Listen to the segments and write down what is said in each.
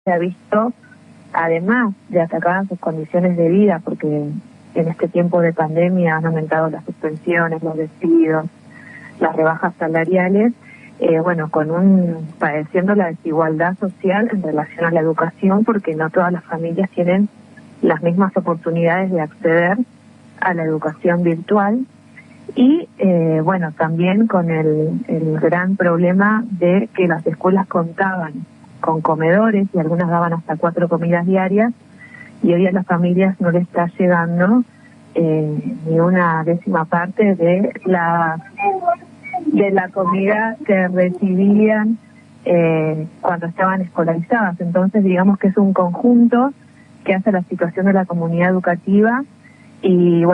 se ha visto, además de atacar sus condiciones de vida, porque en este tiempo de pandemia han aumentado las suspensiones, los despidos, las rebajas salariales, padeciendo la desigualdad social en relación a la educación, porque no todas las familias tienen las mismas oportunidades de acceder a la educación virtual. Y también con el gran problema de que las escuelas contaban con comedores y algunas daban hasta 4 comidas diarias, y hoy a las familias no les está llegando ni una décima parte de la comida que recibían cuando estaban escolarizadas. Entonces, digamos que es un conjunto que hace la situación de la comunidad educativa y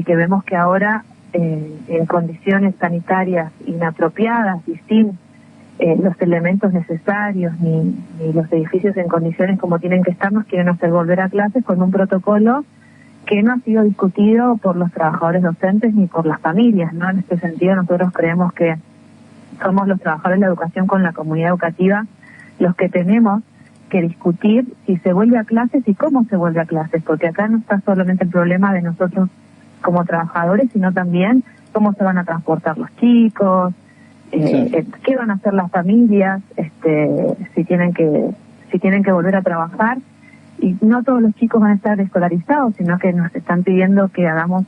que vemos que ahora en condiciones sanitarias inapropiadas y sin los elementos necesarios ni los edificios en condiciones como tienen que estar, nos quieren hacer volver a clases con un protocolo que no ha sido discutido por los trabajadores docentes ni por las familias, ¿no? En este sentido, nosotros creemos que somos los trabajadores de la educación con la comunidad educativa los que tenemos que discutir si se vuelve a clases y cómo se vuelve a clases, porque acá no está solamente el problema de nosotros como trabajadores, sino también cómo se van a transportar los chicos, qué van a hacer las familias, si tienen que volver a trabajar. Y no todos los chicos van a estar escolarizados, sino que nos están pidiendo que hagamos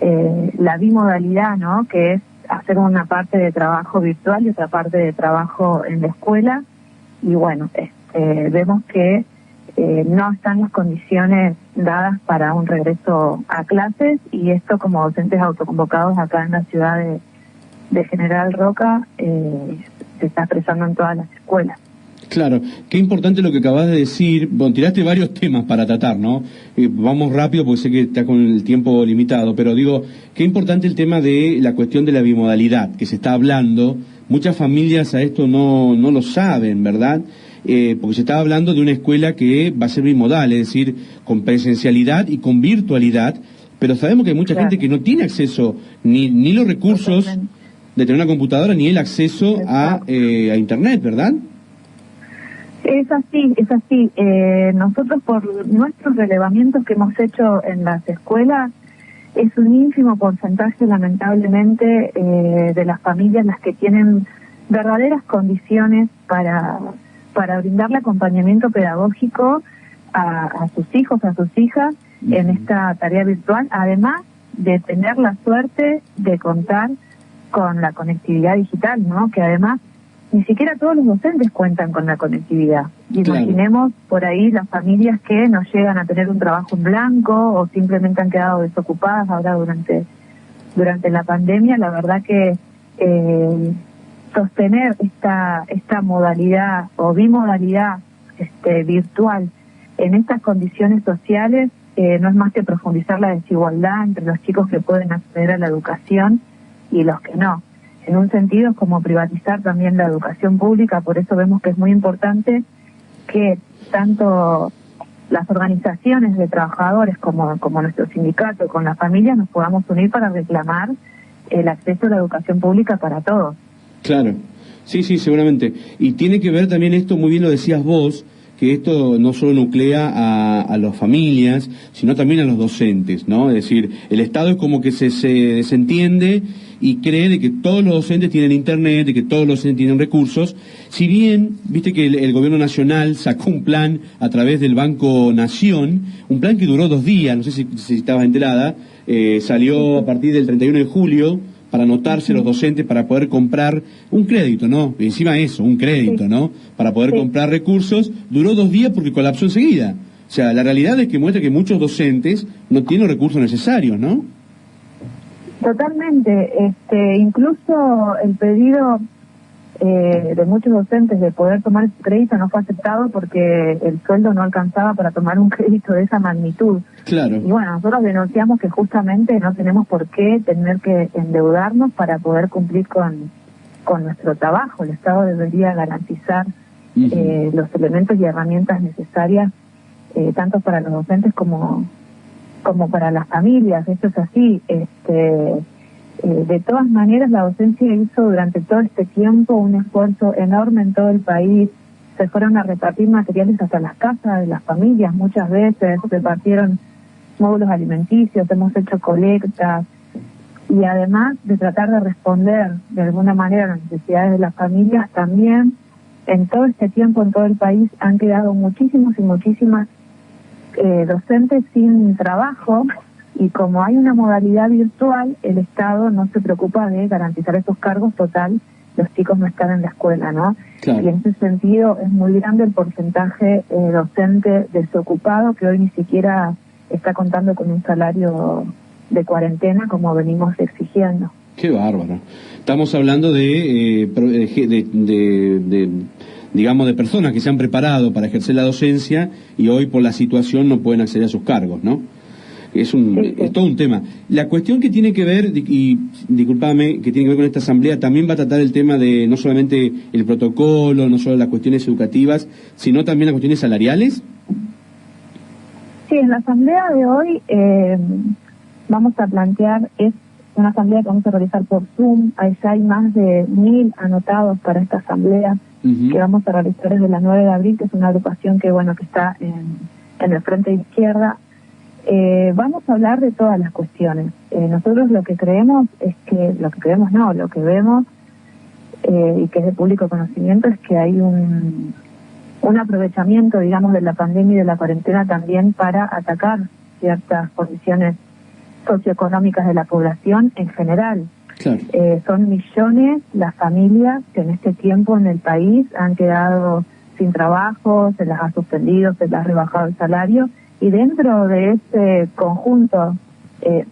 la bimodalidad, ¿no? Que es hacer una parte de trabajo virtual y otra parte de trabajo en la escuela. Y vemos que no están las condiciones dadas para un regreso a clases, y esto como docentes autoconvocados acá en la ciudad de General Roca se está expresando en todas las escuelas. Claro, qué importante lo que acabas de decir. Bueno, tiraste varios temas para tratar, ¿no? Vamos rápido porque sé que está con el tiempo limitado, pero digo, qué importante el tema de la cuestión de la bimodalidad, que se está hablando. Muchas familias a esto no lo saben, ¿verdad? Porque se está hablando de una escuela que va a ser bimodal, es decir, con presencialidad y con virtualidad, pero sabemos que hay mucha gente que no tiene acceso ni los recursos de tener una computadora ni el acceso a Internet, ¿verdad? Es así. Nosotros, por nuestros relevamientos que hemos hecho en las escuelas, es un ínfimo porcentaje, lamentablemente, de las familias las que tienen verdaderas condiciones para brindarle acompañamiento pedagógico a sus hijos, a sus hijas, en esta tarea virtual, además de tener la suerte de contar con la conectividad digital, ¿no? Que además ni siquiera todos los docentes cuentan con la conectividad. Imaginemos por ahí las familias que no llegan a tener un trabajo en blanco o simplemente han quedado desocupadas ahora durante la pandemia. La verdad que sostener esta modalidad o bimodalidad virtual en estas condiciones sociales no es más que profundizar la desigualdad entre los chicos que pueden acceder a la educación y los que no. En un sentido es como privatizar también la educación pública. Por eso vemos que es muy importante que tanto las organizaciones de trabajadores como nuestro sindicato, con las familias, nos podamos unir para reclamar el acceso a la educación pública para todos. Claro, sí, seguramente. Y tiene que ver también esto, muy bien lo decías vos, que esto no solo nuclea a las familias, sino también a los docentes, ¿no? Es decir, el Estado es como que se desentiende y cree de que todos los docentes tienen Internet, de que todos los docentes tienen recursos. Si bien, viste que el gobierno nacional sacó un plan a través del Banco Nación, un plan que duró 2 días, no sé si estabas enterada, salió a partir del 31 de julio, para anotarse los docentes para poder comprar un crédito, ¿no? Encima eso, un crédito, ¿no? Para poder comprar recursos. Duró 2 días porque colapsó enseguida. O sea, la realidad es que muestra que muchos docentes no tienen los recursos necesarios, ¿no? Totalmente. Incluso el pedido de muchos docentes de poder tomar ese crédito no fue aceptado porque el sueldo no alcanzaba para tomar un crédito de esa magnitud. Claro. Y nosotros denunciamos que justamente no tenemos por qué tener que endeudarnos para poder cumplir con nuestro trabajo. El Estado debería garantizar los elementos y herramientas necesarias tanto para los docentes como para las familias. Esto es así. De todas maneras, la docencia hizo durante todo este tiempo un esfuerzo enorme en todo el país, se fueron a repartir materiales hasta las casas de las familias, muchas veces repartieron módulos alimenticios, hemos hecho colectas, y además de tratar de responder de alguna manera a las necesidades de las familias, también en todo este tiempo en todo el país han quedado muchísimos y muchísimas docentes sin trabajo, y como hay una modalidad virtual, el Estado no se preocupa de garantizar esos cargos. Total, los chicos no están en la escuela, ¿no? Claro. Y en ese sentido es muy grande el porcentaje docente desocupado, que hoy ni siquiera está contando con un salario de cuarentena como venimos exigiendo. Qué bárbaro. Estamos hablando de digamos, de personas que se han preparado para ejercer la docencia y hoy por la situación no pueden acceder a sus cargos, ¿no? Es todo un tema. La cuestión que tiene que ver, y discúlpame, que tiene que ver con esta asamblea, también va a tratar el tema de no solamente el protocolo, no solo las cuestiones educativas, sino también las cuestiones salariales. Sí, en la asamblea de hoy vamos a plantear, es una asamblea que vamos a realizar por Zoom. Ya hay más de 1000 anotados para esta asamblea que vamos a realizar desde la 9 de abril, que es una agrupación que está en el frente de izquierda. Vamos a hablar de todas las cuestiones. Nosotros lo que vemos, y que es de público conocimiento, es que hay un aprovechamiento, digamos, de la pandemia y de la cuarentena también para atacar ciertas condiciones socioeconómicas de la población en general. Claro. Son millones las familias que en este tiempo en el país han quedado sin trabajo, se las ha suspendido, se les ha rebajado el salario, y dentro de ese conjunto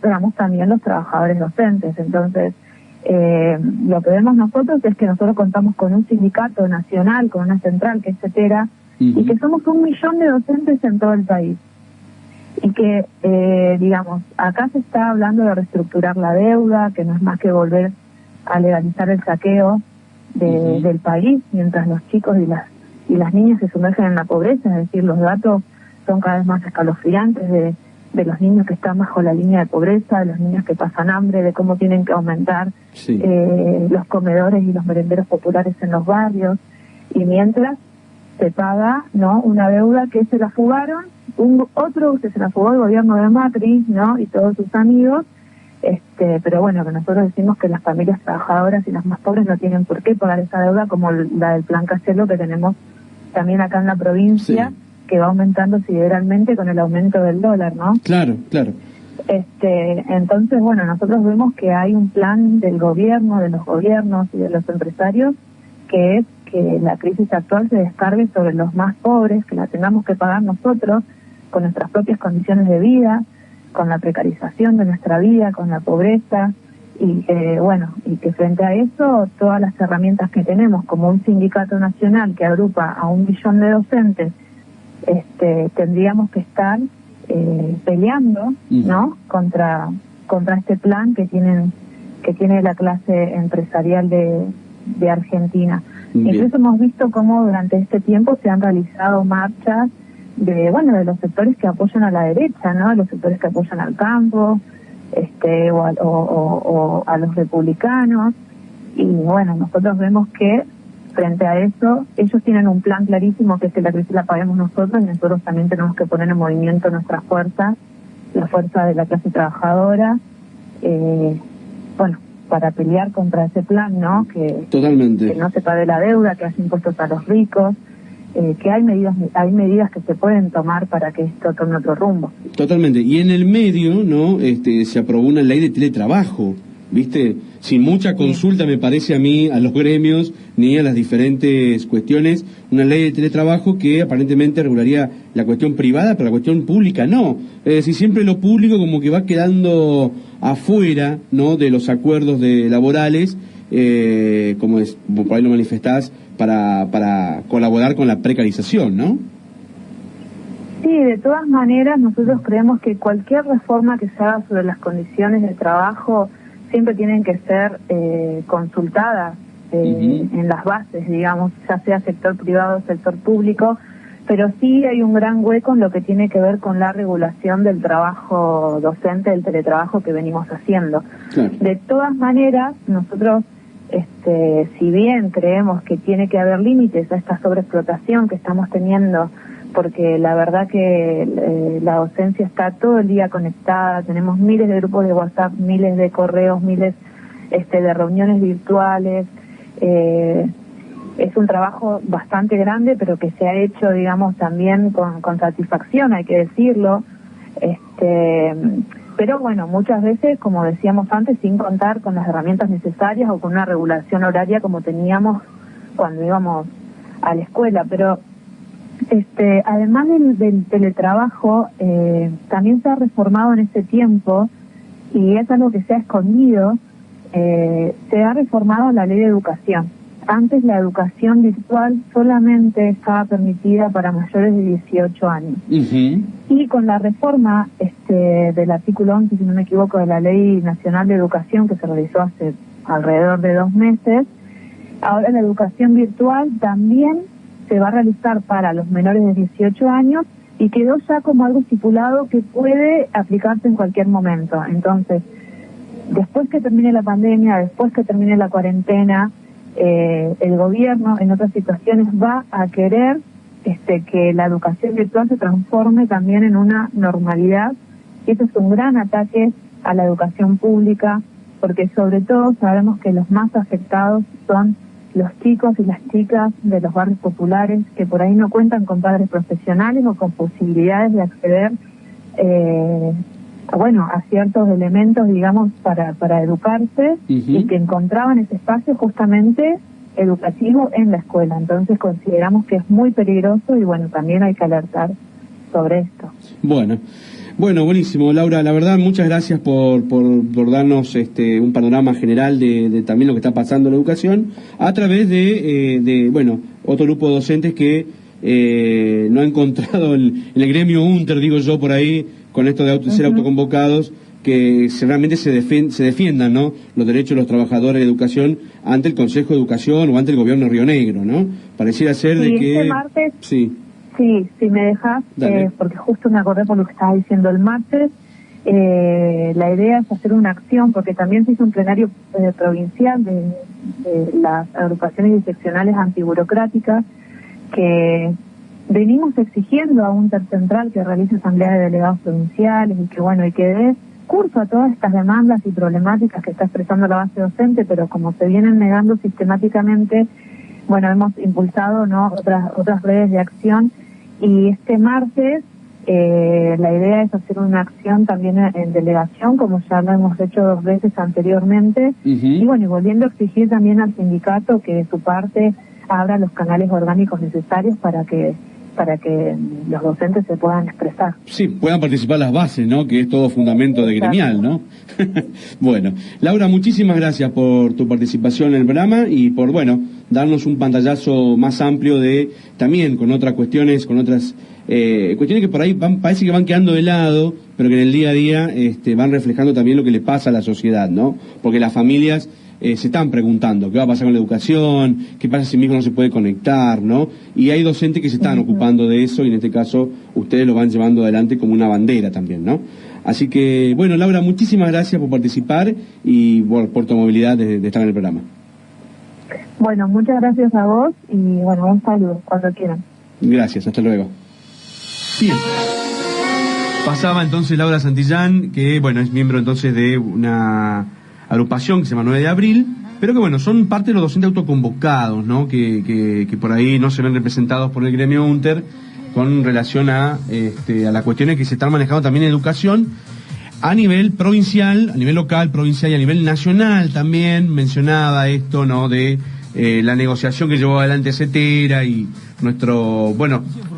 tenemos también los trabajadores docentes. Entonces, lo que vemos nosotros es que nosotros contamos con un sindicato nacional, con una central que es CETERA, y que somos 1 millón de docentes en todo el país. Y que, acá se está hablando de reestructurar la deuda, que no es más que volver a legalizar el saqueo del país, mientras los chicos y las niñas se sumergen en la pobreza. Es decir, los datos son cada vez más escalofriantes de los niños que están bajo la línea de pobreza, de los niños que pasan hambre, de cómo tienen que aumentar los comedores y los merenderos populares en los barrios, y mientras se paga, ¿no?, una deuda que se la fugaron, otro que se la fugó el gobierno de Macri, ¿no?, y todos sus amigos, pero bueno, que nosotros decimos que las familias trabajadoras y las más pobres no tienen por qué pagar esa deuda, como la del Plan Castelo que tenemos también acá en la provincia, que va aumentando sideralmente con el aumento del dólar, ¿no? Claro. Entonces, bueno, nosotros vemos que hay un plan del gobierno, de los gobiernos y de los empresarios, que es que la crisis actual se descargue sobre los más pobres, que la tengamos que pagar nosotros con nuestras propias condiciones de vida, con la precarización de nuestra vida, con la pobreza, y que frente a eso todas las herramientas que tenemos, como un sindicato nacional que agrupa a 1 millón de docentes, tendríamos que estar peleando, ¿no?, contra este plan que tiene la clase empresarial de Argentina. Incluso hemos visto cómo durante este tiempo se han realizado marchas de los sectores que apoyan a la derecha, ¿no?, los sectores que apoyan al campo, o a los republicanos, y bueno, nosotros vemos que frente a eso, ellos tienen un plan clarísimo, que es que la crisis la paguemos nosotros, y nosotros también tenemos que poner en movimiento nuestras fuerzas, la fuerza de la clase trabajadora, para pelear contra ese plan, ¿no? Que no se pague la deuda, que haya impuestos a los ricos, que hay medidas que se pueden tomar para que esto tome otro rumbo. Totalmente. Y en el medio, ¿no?, se aprobó una ley de teletrabajo, ¿viste? Sin mucha consulta, me parece a mí, a los gremios, ni a las diferentes cuestiones, una ley de teletrabajo que aparentemente regularía la cuestión privada, pero la cuestión pública no. Es decir, siempre lo público como que va quedando afuera, ¿no?, de los acuerdos laborales, como por ahí lo manifestás, para colaborar con la precarización, ¿no? Sí, de todas maneras, nosotros creemos que cualquier reforma que se haga sobre las condiciones de trabajo siempre tienen que ser consultadas en las bases, digamos, ya sea sector privado o sector público, pero sí hay un gran hueco en lo que tiene que ver con la regulación del trabajo docente, del teletrabajo que venimos haciendo. Claro. De todas maneras, nosotros si bien creemos que tiene que haber límites a esta sobreexplotación que estamos teniendo, porque la verdad que la docencia está todo el día conectada, tenemos miles de grupos de WhatsApp, miles de correos, miles de reuniones virtuales, es un trabajo bastante grande, pero que se ha hecho, digamos, también con satisfacción, hay que decirlo, pero bueno, muchas veces, como decíamos antes, sin contar con las herramientas necesarias o con una regulación horaria como teníamos cuando íbamos a la escuela. Pero además del teletrabajo, también se ha reformado en este tiempo, y es algo que se ha escondido, se ha reformado la ley de educación. Antes la educación virtual solamente estaba permitida para mayores de 18 años. Uh-huh. Y con la reforma del artículo 11, si no me equivoco, de la Ley Nacional de Educación, que se realizó hace alrededor de 2 meses, ahora la educación virtual también se va a realizar para los menores de 18 años y quedó ya como algo estipulado que puede aplicarse en cualquier momento. Entonces, después que termine la pandemia, después que termine la cuarentena, el gobierno en otras situaciones va a querer que la educación virtual se transforme también en una normalidad, y eso es un gran ataque a la educación pública, porque sobre todo sabemos que los más afectados son los chicos y las chicas de los barrios populares, que por ahí no cuentan con padres profesionales o con posibilidades de acceder a ciertos elementos, digamos, para educarse, uh-huh, y que encontraban ese espacio justamente educativo en la escuela. Entonces consideramos que es muy peligroso y bueno, también hay que alertar sobre esto. Bueno, buenísimo, Laura. La verdad, muchas gracias por darnos un panorama general de también lo que está pasando en la educación a través de otro grupo de docentes que no ha encontrado en el gremio UNTER, digo yo por ahí, con esto de ser autoconvocados, que realmente se defiendan, ¿no?, los derechos de los trabajadores de educación ante el Consejo de Educación o ante el gobierno de Río Negro, ¿no? Pareciera ser de que... Este martes, sí, si me dejas, porque justo me acordé por lo que estabas diciendo el martes, la idea es hacer una acción, porque también se hizo un plenario provincial de las agrupaciones diseccionales antiburocráticas, que venimos exigiendo a un central que realice asamblea de delegados provinciales y que dé curso a todas estas demandas y problemáticas que está expresando la base docente, pero como se vienen negando sistemáticamente, hemos impulsado otras redes de acción, y este martes la idea es hacer una acción también en delegación, como ya lo hemos hecho 2 veces anteriormente, uh-huh, y volviendo a exigir también al sindicato que de su parte abra los canales orgánicos necesarios para que los docentes se puedan expresar. Sí, puedan participar las bases, ¿no?, que es todo fundamento de gremial, ¿no? Bueno, Laura, muchísimas gracias por tu participación en el programa y por, darnos un pantallazo más amplio también con otras cuestiones, cuestiones que por ahí parece que van quedando de lado, pero que en el día a día van reflejando también lo que le pasa a la sociedad, ¿no? Porque las familias se están preguntando qué va a pasar con la educación, qué pasa si mi hijo no se puede conectar, ¿no? Y hay docentes que se están ocupando de eso, y en este caso ustedes lo van llevando adelante como una bandera también, ¿no? Así que, Laura, muchísimas gracias por participar y por tu movilidad de estar en el programa. Bueno, muchas gracias a vos y un saludo cuando quieran. Gracias, hasta luego. Bien. Pasaba entonces Laura Santillán, que es miembro entonces de una agrupación que se llama 9 de abril, pero que son parte de los docentes autoconvocados, ¿no?, que por ahí no se ven representados por el gremio UNTER con relación a las cuestiones que se están manejando también en educación a nivel provincial, a nivel local, provincial y a nivel nacional también. Mencionaba esto, ¿no?, de la negociación que llevó adelante Cetera y todo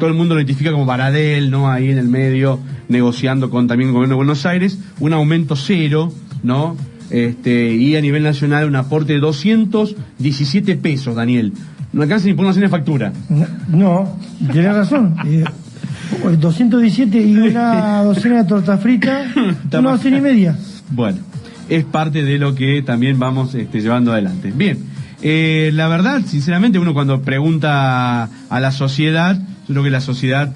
el mundo lo identifica como Baradel, ¿no?, ahí en el medio, negociando también con el gobierno de Buenos Aires, un aumento cero, ¿no?, y a nivel nacional un aporte de 217 pesos, Daniel. No alcanza ni por una cena de factura. No, tienes razón. 217 y una docena de tortas fritas, una docena y media. Bueno, es parte de lo que también vamos llevando adelante. Bien, la verdad, sinceramente, uno cuando pregunta a la sociedad, yo creo que la sociedad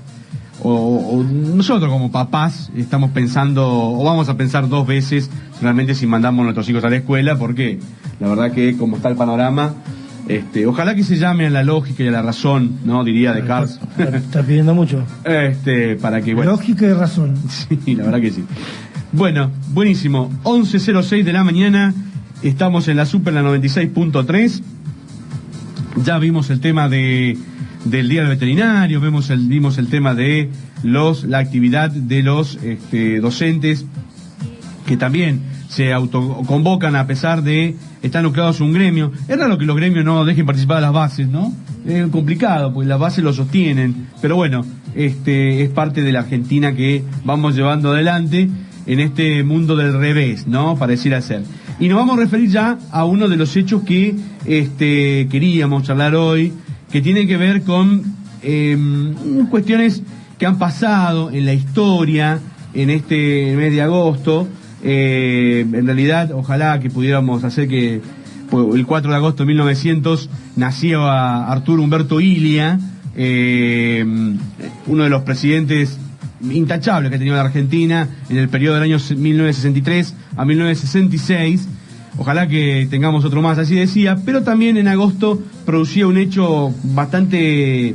o nosotros como papás estamos pensando, o vamos a pensar 2 veces realmente si mandamos a nuestros hijos a la escuela, porque la verdad que como está el panorama, ojalá que se llame a la lógica y a la razón, ¿no? Diría Descartes. Está pidiendo mucho. Para que, bueno. Lógica y razón. Sí, la verdad que sí. Bueno, buenísimo. 11:06 de la mañana, estamos en la Super, la 96.3. Ya vimos el tema del Día del Veterinario, vimos el tema de la actividad de los docentes, que también se autoconvocan a pesar de estar nucleados un gremio. Es raro que los gremios no dejen participar a las bases, ¿no? Es complicado, porque las bases lo sostienen. Pero bueno, es parte de la Argentina que vamos llevando adelante en este mundo del revés, ¿no? Pareciera ser. Y nos vamos a referir ya a uno de los hechos que queríamos charlar hoy, que tiene que ver con cuestiones que han pasado en la historia en este mes de agosto. En realidad, ojalá que pudiéramos hacer que el 4 de agosto de 1900 nació a Arturo Umberto Illia, uno de los presidentes intachables que ha tenido la Argentina en el periodo del año 1963 a 1966. Ojalá que tengamos otro más, así decía, pero también en agosto producía un hecho bastante,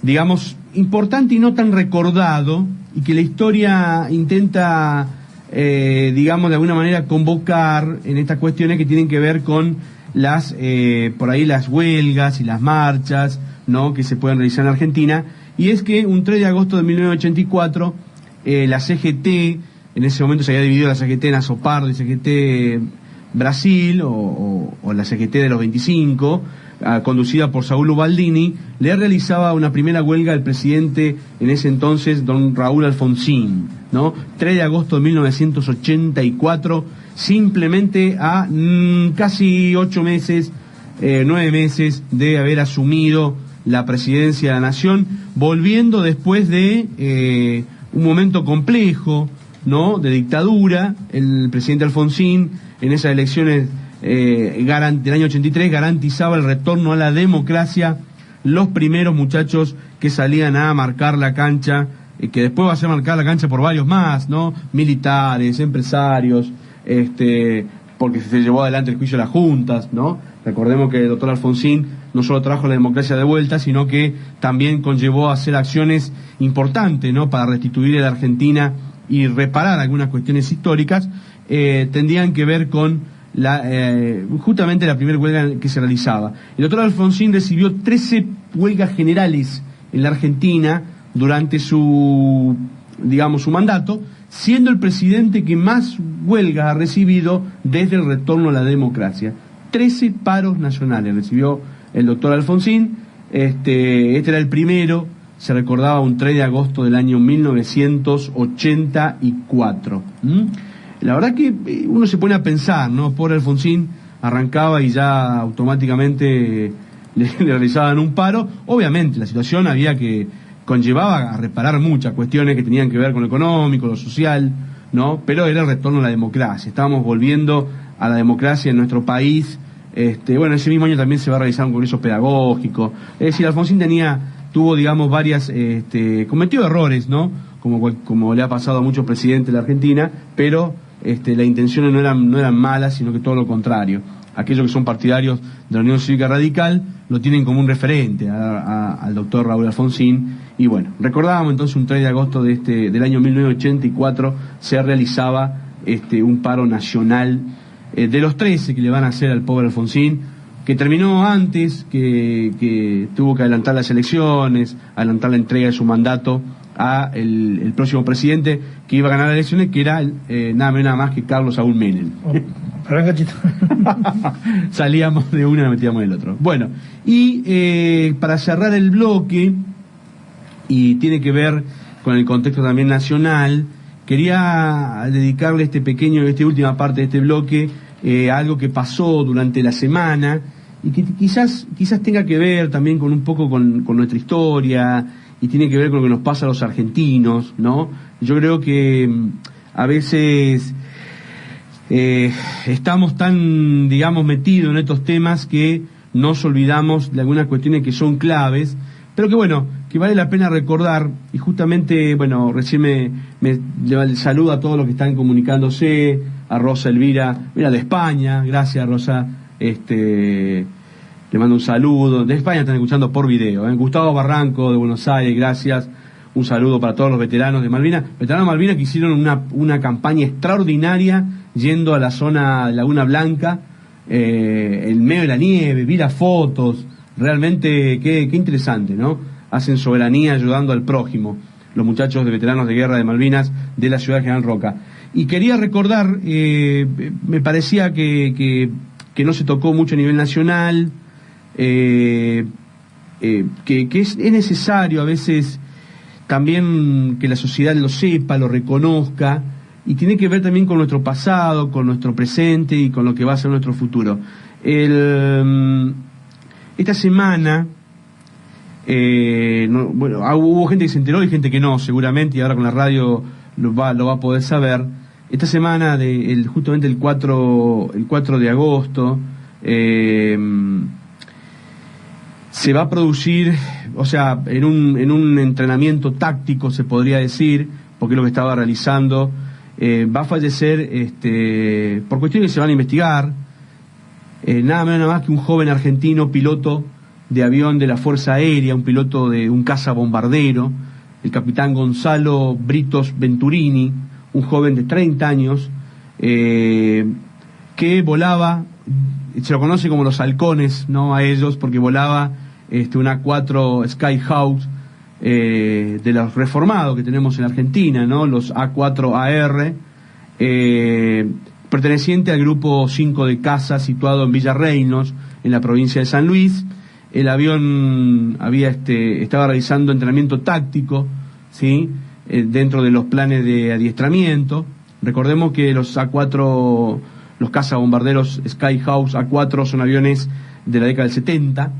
digamos, importante y no tan recordado, y que la historia intenta, digamos, de alguna manera convocar en estas cuestiones que tienen que ver con por ahí las huelgas y las marchas, ¿no?, que se pueden realizar en Argentina. Y es que un 3 de agosto de 1984, la CGT, en ese momento se había dividido la CGT en Azopardo y CGT Brasil, o la CGT de los 25, conducida por Saúl Ubaldini, le realizaba una primera huelga al presidente en ese entonces, don Raúl Alfonsín, ¿no? 3 de agosto de 1984, simplemente a casi 8 meses, 9 meses de haber asumido la presidencia de la nación, volviendo después de un momento complejo, ¿no?, de dictadura. El presidente Alfonsín en esas elecciones del año 83 garantizaba el retorno a la democracia, los primeros muchachos que salían a marcar la cancha, que después va a ser marcar la cancha por varios más, ¿no?, militares, empresarios, porque se llevó adelante el juicio de las juntas, ¿no? Recordemos que el doctor Alfonsín no solo trajo la democracia de vuelta, sino que también conllevó a hacer acciones importantes, ¿no?, para restituir a la Argentina y reparar algunas cuestiones históricas. Tendrían que ver con justamente la primera huelga que se realizaba. El doctor Alfonsín recibió 13 huelgas generales en la Argentina durante su mandato, siendo el presidente que más huelgas ha recibido desde el retorno a la democracia. 13 paros nacionales recibió el doctor Alfonsín. Este era el primero, se recordaba, un 3 de agosto del año 1984. La verdad que uno se pone a pensar, ¿no? Por Alfonsín arrancaba y ya automáticamente le realizaban un paro. Obviamente la situación conllevaba a reparar muchas cuestiones que tenían que ver con lo económico, lo social, ¿no? Pero era el retorno a la democracia. Estábamos volviendo a la democracia en nuestro país. Ese mismo año también se va a realizar un congreso pedagógico. Es decir, Alfonsín tuvo, cometió errores, ¿no? Como le ha pasado a muchos presidentes de la Argentina, pero las intenciones no eran malas, sino que todo lo contrario. Aquellos que son partidarios de la Unión Cívica Radical lo tienen como un referente al doctor Raúl Alfonsín. Y bueno, recordábamos entonces un 3 de agosto del año 1984 se realizaba un paro nacional de los 13 que le van a hacer al pobre Alfonsín, que terminó antes, que tuvo que adelantar las elecciones, adelantar la entrega de su mandato a el próximo presidente que iba a ganar las elecciones, que era nada menos nada más que Carlos Saúl Menem. Salíamos de uno y nos metíamos en el otro. Bueno, y para cerrar el bloque, y tiene que ver con el contexto también nacional, quería dedicarle esta última parte de este bloque a algo que pasó durante la semana y que quizás tenga que ver también con un poco con nuestra historia, y tiene que ver con lo que nos pasa a los argentinos, ¿no? Yo creo que a veces estamos tan, metidos en estos temas que nos olvidamos de algunas cuestiones que son claves, pero que bueno, que vale la pena recordar, y justamente, bueno, recién le saludo a todos los que están comunicándose, a Rosa Elvira, mira, de España, gracias Rosa, le mando un saludo, de España están escuchando por video, Gustavo Barranco de Buenos Aires, gracias, un saludo para todos los veteranos de Malvinas, que hicieron una campaña extraordinaria yendo a la zona de Laguna Blanca, en medio de la nieve, vi las fotos, realmente qué interesante, ¿no? Hacen soberanía ayudando al prójimo, los muchachos de veteranos de guerra de Malvinas de la ciudad de General Roca. Y quería recordar, me parecía que no se tocó mucho a nivel nacional, que es necesario a veces también que la sociedad lo sepa, lo reconozca, y tiene que ver también con nuestro pasado, con nuestro presente y con lo que va a ser nuestro futuro. Esta semana, hubo gente que se enteró y gente que no, seguramente, y ahora con la radio lo va a poder saber. Esta semana, justamente el 4 de agosto, se va a producir, o sea, en un entrenamiento táctico, se podría decir, porque es lo que estaba realizando, va a fallecer, por cuestiones que se van a investigar, nada menos nada más que un joven argentino, piloto de avión de la Fuerza Aérea, un piloto de un cazabombardero, el capitán Gonzalo Britos Venturini, un joven de 30 años, que volaba, se lo conoce como los halcones, ¿no? A ellos, porque volaba una A4 Skyhawk, de los reformados que tenemos en Argentina, ¿no? Los A4AR, perteneciente al grupo 5 de caza situado en Villa Reynos, en la provincia de San Luis. El avión estaba realizando entrenamiento táctico, ¿sí? Dentro de los planes de adiestramiento. Recordemos que los A4, los cazabombarderos Skyhawk A4 son aviones de la década del 70,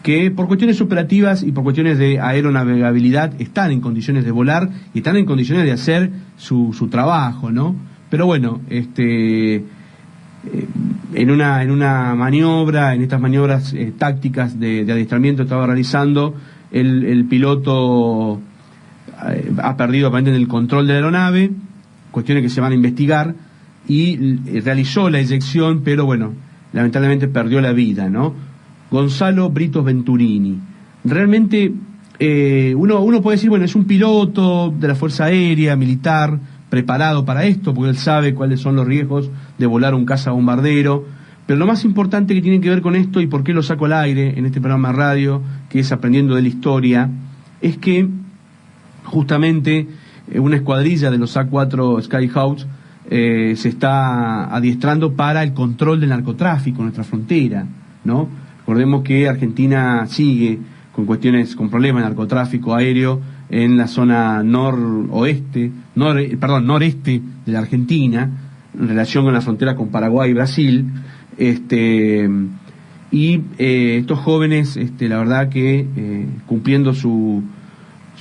que por cuestiones operativas y por cuestiones de aeronavegabilidad están en condiciones de volar y están en condiciones de hacer su trabajo, ¿no? Pero bueno, en una maniobra, en estas maniobras tácticas de adiestramiento estaba realizando, el piloto ha perdido aparentemente el control de la aeronave, cuestiones que se van a investigar, y realizó la eyección, pero bueno, lamentablemente perdió la vida, ¿no? Gonzalo Britos Venturini. Realmente uno puede decir, bueno, es un piloto de la Fuerza Aérea, militar, preparado para esto, porque él sabe cuáles son los riesgos de volar un cazabombardero, pero lo más importante que tiene que ver con esto, y por qué lo saco al aire en este programa de radio, que es Aprendiendo de la Historia, es que justamente una escuadrilla de los A4 Skyhawk se está adiestrando para el control del narcotráfico en nuestra frontera, ¿no? Recordemos que Argentina sigue con problemas de narcotráfico aéreo en la zona noreste de la Argentina, en relación con la frontera con Paraguay y Brasil, y estos jóvenes, la verdad que cumpliendo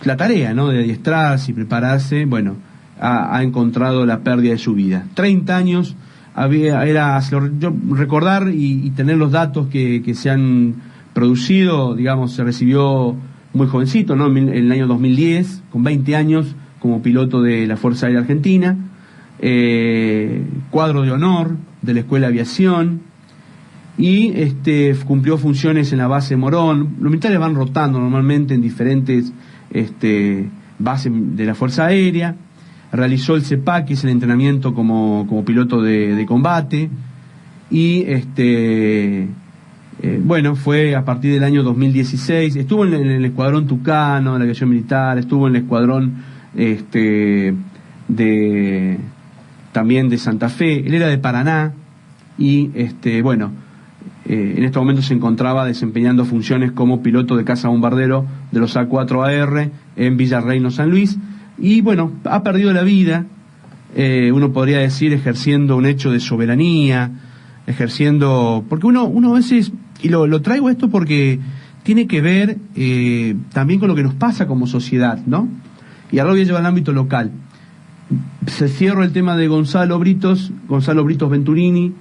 la tarea, ¿no?, de adiestrarse y prepararse, bueno, ha encontrado la pérdida de su vida. 30 años, recordar y tener los datos que se han producido, digamos, se recibió muy jovencito, ¿no?, en el año 2010, con 20 años, como piloto de la Fuerza Aérea Argentina, cuadro de honor de la Escuela de Aviación, y cumplió funciones en la base Morón. Los militares van rotando normalmente en diferentes bases de la Fuerza Aérea. Realizó el CEPAC, que es el entrenamiento como piloto de combate, y bueno, fue a partir del año 2016, estuvo en el escuadrón Tucano de la aviación militar, estuvo en el escuadrón también de Santa Fe. Él era de Paraná, y bueno, en estos momentos se encontraba desempeñando funciones como piloto de cazabombardero de los A4AR en Villa Reynos, San Luis. Y bueno, ha perdido la vida, uno podría decir, ejerciendo un hecho de soberanía, porque uno a veces, y lo traigo esto porque tiene que ver también con lo que nos pasa como sociedad, ¿no? Y ahora lo voy a llevar al ámbito local. Se cierra el tema de Gonzalo Britos Venturini.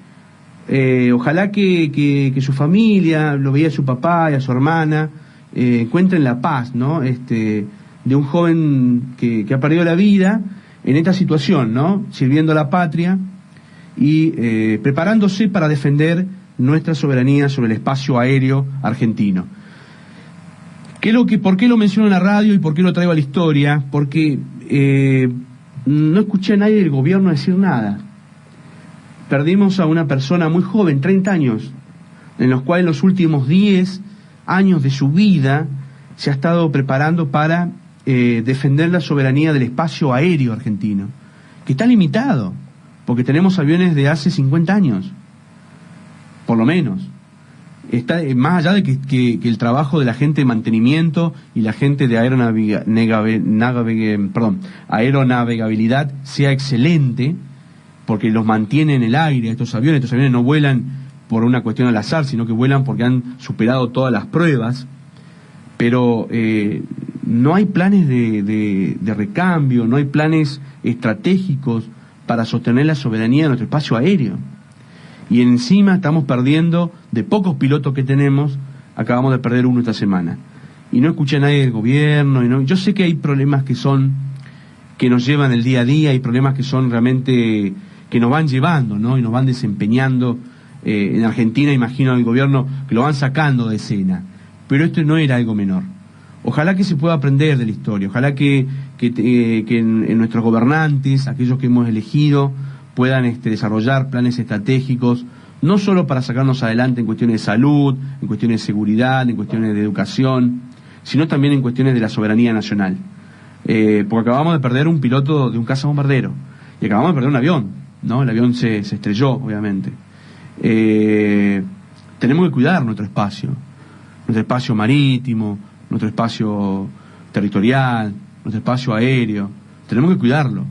Ojalá que su familia lo veía, a su papá y a su hermana, encuentren la paz, ¿no? De un joven que ha perdido la vida en esta situación, ¿no? Sirviendo a la patria y preparándose para defender nuestra soberanía sobre el espacio aéreo argentino. ¿Por qué lo menciono en la radio y por qué lo traigo a la historia? Porque no escuché a nadie del gobierno decir nada. Perdimos a una persona muy joven, 30 años, en los cuales los últimos 10 años de su vida se ha estado preparando para defender la soberanía del espacio aéreo argentino, que está limitado, porque tenemos aviones de hace 50 años, por lo menos. Está más allá de que el trabajo de la gente de mantenimiento y la gente de aeronavegabilidad sea excelente, porque los mantiene en el aire. Estos aviones no vuelan por una cuestión al azar, sino que vuelan porque han superado todas las pruebas, pero no hay planes de recambio, no hay planes estratégicos para sostener la soberanía de nuestro espacio aéreo. Y encima estamos perdiendo, de pocos pilotos que tenemos, acabamos de perder uno esta semana. Y no escuché a nadie del gobierno. Yo sé que hay problemas que nos llevan el día a día, hay problemas que son realmente, que nos van llevando, ¿no? Y nos van desempeñando. En Argentina, imagino el gobierno que lo van sacando de escena. Pero esto no era algo menor. Ojalá que se pueda aprender de la historia, ojalá que en nuestros gobernantes, aquellos que hemos elegido, puedan desarrollar planes estratégicos, no solo para sacarnos adelante en cuestiones de salud, en cuestiones de seguridad, en cuestiones de educación, sino también en cuestiones de la soberanía nacional. Porque acabamos de perder un piloto de un cazabombardero, y acabamos de perder un avión, ¿no? El avión se estrelló, obviamente. Tenemos que cuidar nuestro espacio marítimo, nuestro espacio territorial, nuestro espacio aéreo, tenemos que cuidarlo.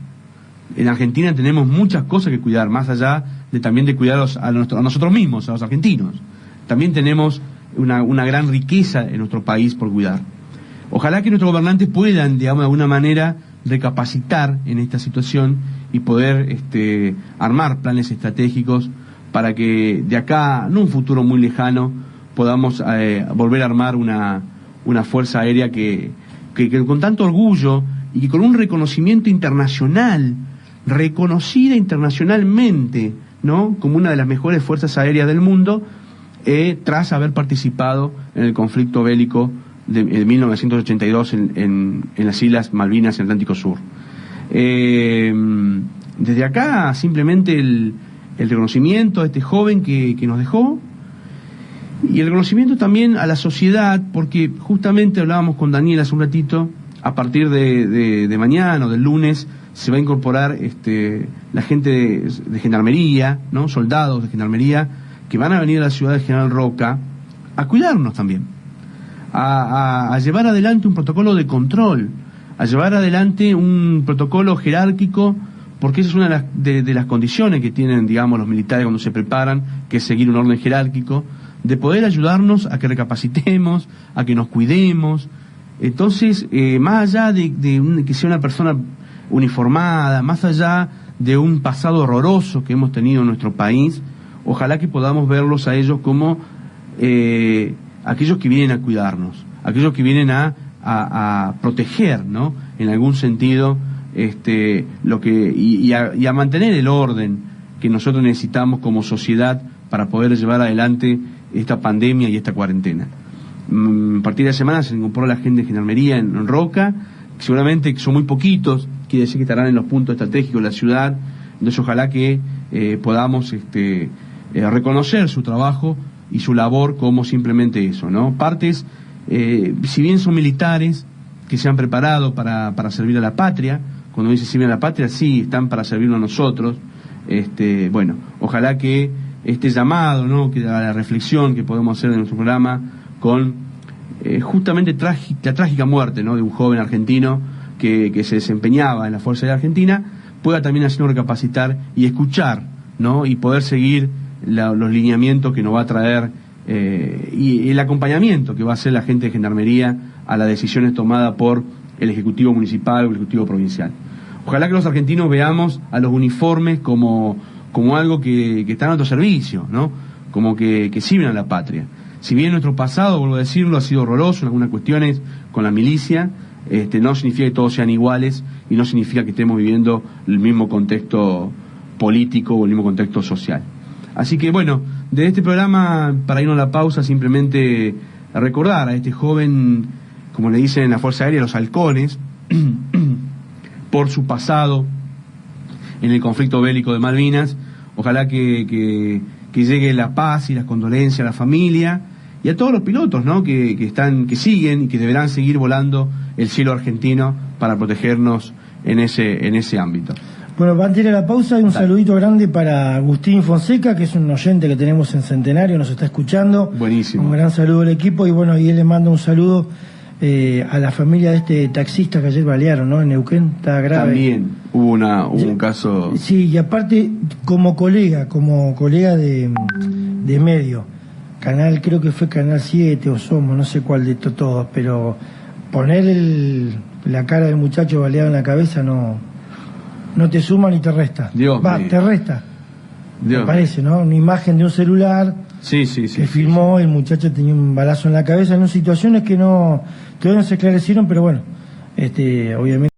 En Argentina tenemos muchas cosas que cuidar, más allá también de cuidar a nosotros mismos, a los argentinos. También tenemos una gran riqueza en nuestro país por cuidar. Ojalá que nuestros gobernantes puedan, digamos, de alguna manera recapacitar en esta situación y poder armar planes estratégicos para que de acá, no un futuro muy lejano, podamos volver a armar una fuerza aérea que con tanto orgullo y que con un reconocimiento internacional, reconocida internacionalmente, ¿no? Como una de las mejores fuerzas aéreas del mundo, tras haber participado en el conflicto bélico de 1982 en las Islas Malvinas y Atlántico Sur. Desde acá, simplemente el reconocimiento a este joven que nos dejó, y el reconocimiento también a la sociedad, porque justamente hablábamos con Daniel hace un ratito, a partir de mañana o del lunes se va a incorporar la gente de Gendarmería, ¿no? Soldados de Gendarmería que van a venir a la ciudad de General Roca a cuidarnos también, a llevar adelante un protocolo de control, a llevar adelante un protocolo jerárquico, porque esa es una de las condiciones que tienen, digamos, los militares cuando se preparan, que es seguir un orden jerárquico, de poder ayudarnos a que recapacitemos, a que nos cuidemos. Entonces, más allá de que sea una persona uniformada, más allá de un pasado horroroso que hemos tenido en nuestro país, ojalá que podamos verlos a ellos como aquellos que vienen a cuidarnos, aquellos que vienen a proteger, ¿no? En algún sentido, y a mantener el orden que nosotros necesitamos como sociedad para poder llevar adelante esta pandemia y esta cuarentena. A partir de la semana se incorporó la gente de Gendarmería en Roca, seguramente son muy poquitos, quiere decir que estarán en los puntos estratégicos de la ciudad. Entonces ojalá que podamos reconocer su trabajo y su labor como simplemente eso, ¿no? Partes, si bien son militares que se han preparado para servir a la patria, cuando dice sirven a la patria, sí, están para servirnos a nosotros. Bueno, ojalá que este llamado, ¿no? Que a la reflexión que podemos hacer de nuestro programa con justamente la trágica muerte, ¿no? De un joven argentino que se desempeñaba en la Fuerza Aérea Argentina, pueda también hacernos recapacitar y escuchar, ¿no? Y poder seguir los lineamientos que nos va a traer y el acompañamiento que va a hacer la gente de Gendarmería a las decisiones tomadas por el Ejecutivo Municipal o el Ejecutivo Provincial. Ojalá que los argentinos veamos a los uniformes como algo que está a nuestro servicio, ¿no? Como que sirven a la patria. si bien nuestro pasado, vuelvo a decirlo, ha sido horroroso en algunas cuestiones con la milicia, no significa que todos sean iguales y no significa que estemos viviendo el mismo contexto político o el mismo contexto social. Así que bueno, de este programa, para irnos a la pausa, simplemente recordar a este joven, como le dicen en la Fuerza Aérea, los halcones, por su pasado en el conflicto bélico de Malvinas. Ojalá que llegue la paz y las condolencias a la familia y a todos los pilotos, ¿no? que siguen y que deberán seguir volando el cielo argentino para protegernos en ese ámbito. Bueno, antes de la pausa, hay un saludito grande para Agustín Fonseca, que es un oyente que tenemos en Centenario, nos está escuchando. Buenísimo. Un gran saludo al equipo y bueno, y él le manda un saludo a la familia de este taxista que ayer balearon, ¿no? En Neuquén, está grave. También hubo un caso. Sí, y aparte, como colega de medio, creo que fue Canal 7 o Somos, no sé cuál de todos, pero poner la cara del muchacho baleado en la cabeza no te suma ni te resta. Te resta. Me parece, ¿no? Una imagen de un celular que filmó, el muchacho tenía un balazo en la cabeza, en situaciones que todavía no se esclarecieron, pero bueno, obviamente.